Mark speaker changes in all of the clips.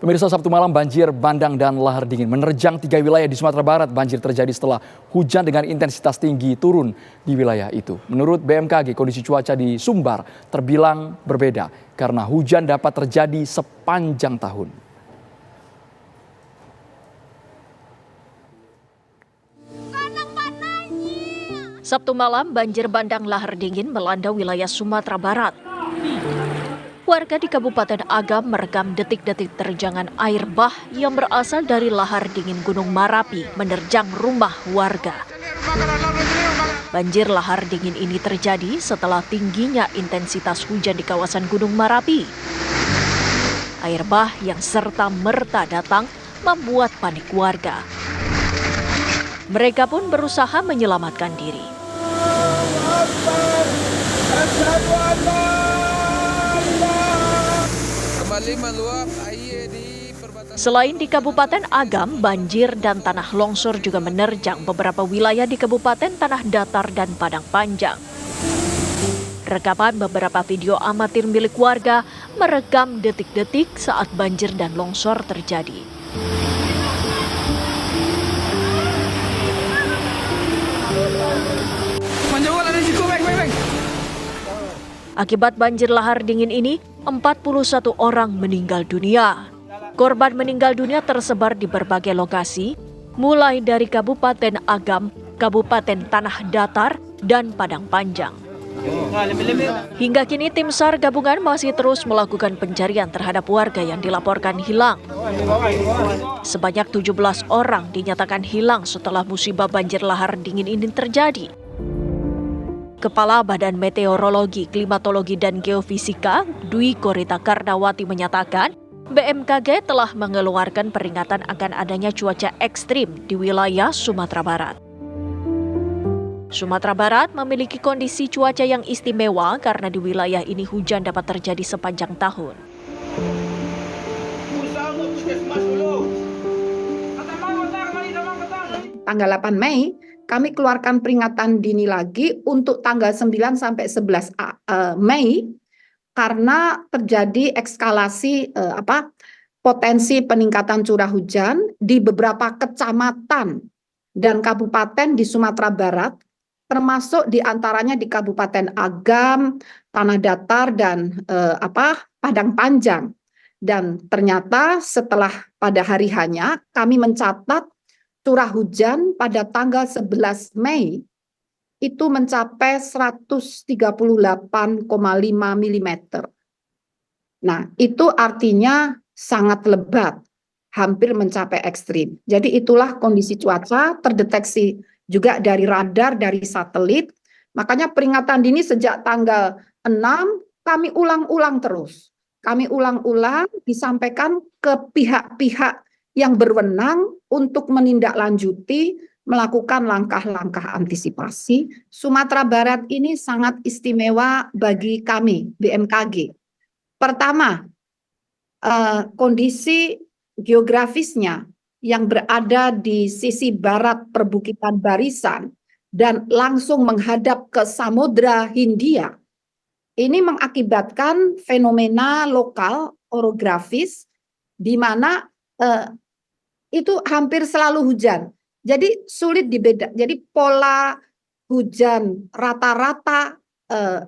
Speaker 1: Pemirsa, Sabtu malam banjir bandang dan lahar dingin menerjang 3 wilayah di Sumatera Barat. Banjir terjadi setelah hujan dengan intensitas tinggi turun di wilayah itu. Menurut BMKG, kondisi cuaca di Sumbar terbilang berbeda karena hujan dapat terjadi sepanjang tahun.
Speaker 2: Sabtu malam banjir bandang lahar dingin melanda wilayah Sumatera Barat. Warga di Kabupaten Agam merekam detik-detik terjangan air bah yang berasal dari lahar dingin Gunung Marapi menerjang rumah warga. Banjir lahar dingin ini terjadi setelah tingginya intensitas hujan di kawasan Gunung Marapi. Air bah yang serta-merta datang membuat panik warga. Mereka pun berusaha menyelamatkan diri. Selain di Kabupaten Agam, banjir dan tanah longsor juga menerjang beberapa wilayah di Kabupaten Tanah Datar dan Padang Panjang. Rekaman beberapa video amatir milik warga merekam detik-detik saat banjir dan longsor terjadi. Akibat banjir lahar dingin ini, 41 orang meninggal dunia. Korban meninggal dunia tersebar di berbagai lokasi, mulai dari Kabupaten Agam, Kabupaten Tanah Datar, dan Padang Panjang. Hingga kini tim SAR gabungan masih terus melakukan pencarian terhadap warga yang dilaporkan hilang. Sebanyak 17 orang dinyatakan hilang setelah musibah banjir lahar dingin ini terjadi. Kepala Badan Meteorologi, Klimatologi, dan Geofisika, Dwi Korita Karnawati menyatakan, BMKG telah mengeluarkan peringatan akan adanya cuaca ekstrim di wilayah Sumatera Barat. Sumatera Barat memiliki kondisi cuaca yang istimewa karena di wilayah ini hujan dapat terjadi sepanjang tahun.
Speaker 3: Tanggal 8 Mei, kami keluarkan peringatan dini lagi untuk tanggal 9 sampai 11 Mei karena terjadi eskalasi potensi peningkatan curah hujan di beberapa kecamatan dan kabupaten di Sumatera Barat, termasuk diantaranya di Kabupaten Agam, Tanah Datar, dan Padang Panjang. Dan ternyata setelah pada hari hanya kami mencatat curah hujan pada tanggal 11 Mei itu mencapai 138,5 mm. Nah, itu artinya sangat lebat, hampir mencapai ekstrim. Jadi itulah kondisi cuaca terdeteksi juga dari radar, dari satelit. Makanya peringatan dini sejak tanggal 6 kami ulang-ulang terus. Kami ulang-ulang disampaikan ke pihak-pihak yang berwenang untuk menindaklanjuti, melakukan langkah-langkah antisipasi. Sumatera Barat ini sangat istimewa bagi kami, BMKG. Pertama, kondisi geografisnya yang berada di sisi barat perbukitan Barisan dan langsung menghadap ke Samudra Hindia. Ini mengakibatkan fenomena lokal orografis di mana itu hampir selalu hujan. Jadi sulit dibedakan. Jadi pola hujan rata-rata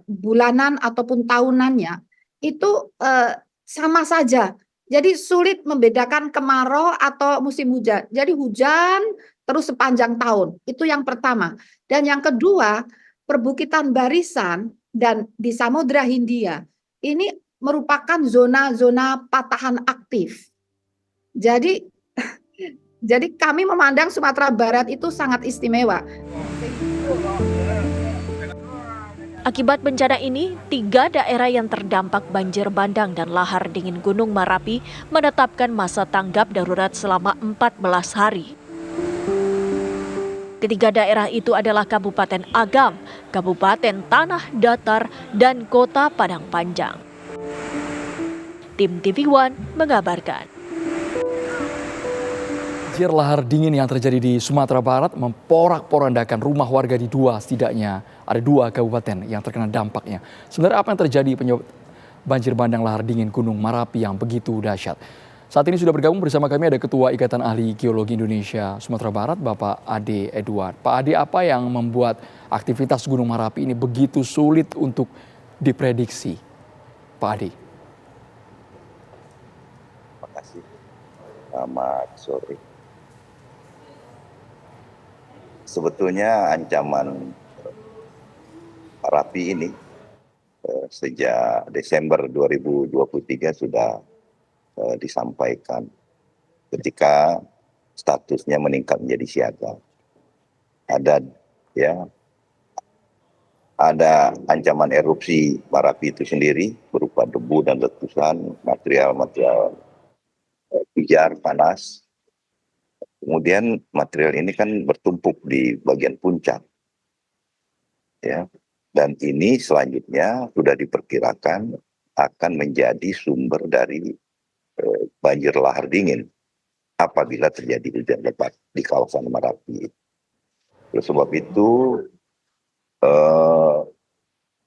Speaker 3: bulanan ataupun tahunannya itu sama saja. Jadi sulit membedakan kemarau atau musim hujan. Jadi hujan terus sepanjang tahun. Itu yang pertama. Dan yang kedua, perbukitan Barisan dan di Samudra Hindia ini merupakan zona-zona patahan aktif. Jadi kami memandang Sumatera Barat itu sangat istimewa.
Speaker 2: Akibat bencana ini, 3 daerah yang terdampak banjir bandang dan lahar dingin Gunung Marapi menetapkan masa tanggap darurat selama 14 hari. Ketiga daerah itu adalah Kabupaten Agam, Kabupaten Tanah Datar, dan Kota Padang Panjang. Tim TV One mengabarkan.
Speaker 1: Banjir lahar dingin yang terjadi di Sumatera Barat memporak-porandakan rumah warga di setidaknya ada 2 kabupaten yang terkena dampaknya. Sebenarnya apa yang terjadi penyebab banjir bandang lahar dingin Gunung Marapi yang begitu dahsyat? Saat ini sudah bergabung bersama kami ada Ketua Ikatan Ahli Geologi Indonesia Sumatera Barat, Bapak Ade Edward. Pak Ade, apa yang membuat aktivitas Gunung Merapi ini begitu sulit untuk diprediksi, Pak Ade?
Speaker 4: Terima kasih. Selamat sore. Sebetulnya ancaman Merapi ini sejak Desember 2023 sudah disampaikan ketika statusnya meningkat menjadi siaga. Ada ancaman erupsi Merapi itu sendiri berupa debu dan letusan, material pijar panas. Kemudian material ini kan bertumpuk di bagian puncak, ya. Dan ini selanjutnya sudah diperkirakan akan menjadi sumber dari banjir lahar dingin apabila terjadi hujan lebat di kawasan Merapi. Oleh sebab itu,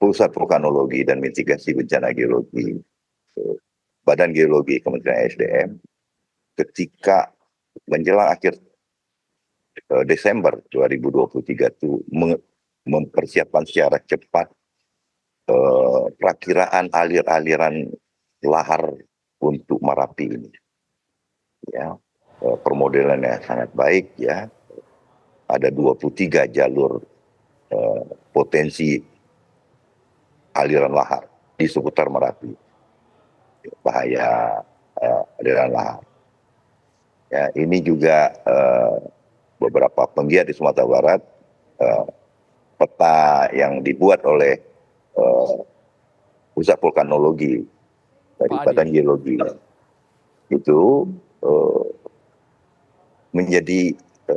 Speaker 4: Pusat Vulkanologi dan Mitigasi Bencana Geologi, Badan Geologi Kementerian SDM, ketika menjelang akhir Desember 2023 itu mempersiapkan secara cepat perakiraan aliran lahar untuk Merapi ini. Ya, permodelannya sangat baik, ya. Ada 23 jalur potensi aliran lahar di seputar Merapi. Bahaya aliran lahar. Ya, ini juga beberapa penggiat di Sumatera Barat, peta yang dibuat oleh Pusat Vulkanologi dari Badan Geologi itu menjadi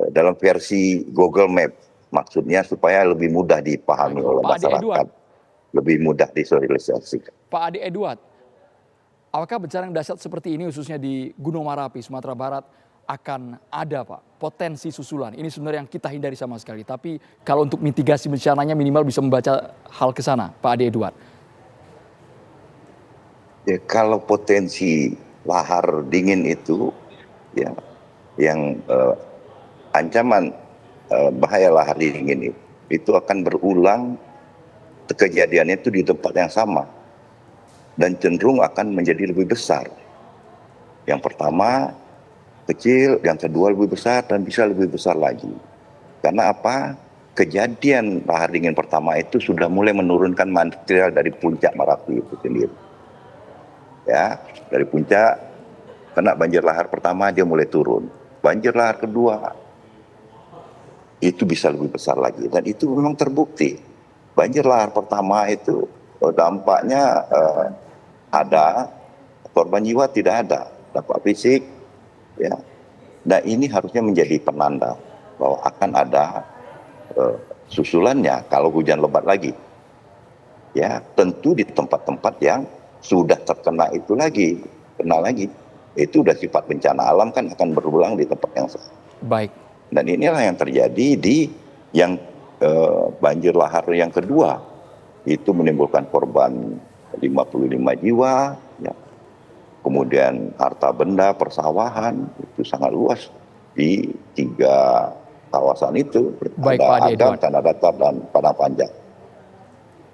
Speaker 4: dalam versi Google Map, maksudnya supaya lebih mudah dipahami oleh masyarakat, lebih mudah disosialisasikan.
Speaker 1: Pak Ade Edward, apakah bencana yang dahsyat seperti ini khususnya di Gunung Merapi, Sumatera Barat akan ada, Pak, potensi susulan? Ini sebenarnya yang kita hindari sama sekali. Tapi kalau untuk mitigasi bencananya minimal bisa membaca hal ke sana, Pak Ade Edward.
Speaker 4: Ya, kalau potensi lahar dingin itu, ya, yang ancaman bahaya lahar dingin itu akan berulang kejadiannya itu di tempat yang sama dan cenderung akan menjadi lebih besar. Yang pertama kecil, yang kedua lebih besar, dan bisa lebih besar lagi. Karena apa? Kejadian lahar dingin pertama itu sudah mulai menurunkan material dari puncak Merapi itu sendiri. Ya, dari puncak kena banjir lahar pertama dia mulai turun. Banjir lahar kedua itu bisa lebih besar lagi, dan itu memang terbukti. Banjir lahar pertama itu dampaknya ada, korban jiwa tidak ada, dampak fisik. Ya, nah ini harusnya menjadi penanda bahwa akan ada susulannya kalau hujan lebat lagi. Ya, tentu di tempat-tempat yang sudah terkena itu lagi, itu udah sifat bencana alam, kan akan berulang di tempat yang sama.
Speaker 1: Baik.
Speaker 4: Dan inilah yang terjadi di yang banjir lahar yang kedua, itu menimbulkan korban 55 jiwa. Ya. Kemudian harta benda, persawahan itu sangat luas di 3 kawasan itu.
Speaker 1: Baik,
Speaker 4: ada
Speaker 1: Pak Ade
Speaker 4: Agam,
Speaker 1: Edward.
Speaker 4: Tanah Datar, dan Padang Panjang.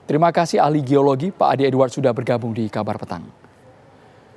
Speaker 1: Terima kasih ahli geologi Pak Ade Edward sudah bergabung di Kabar Petang.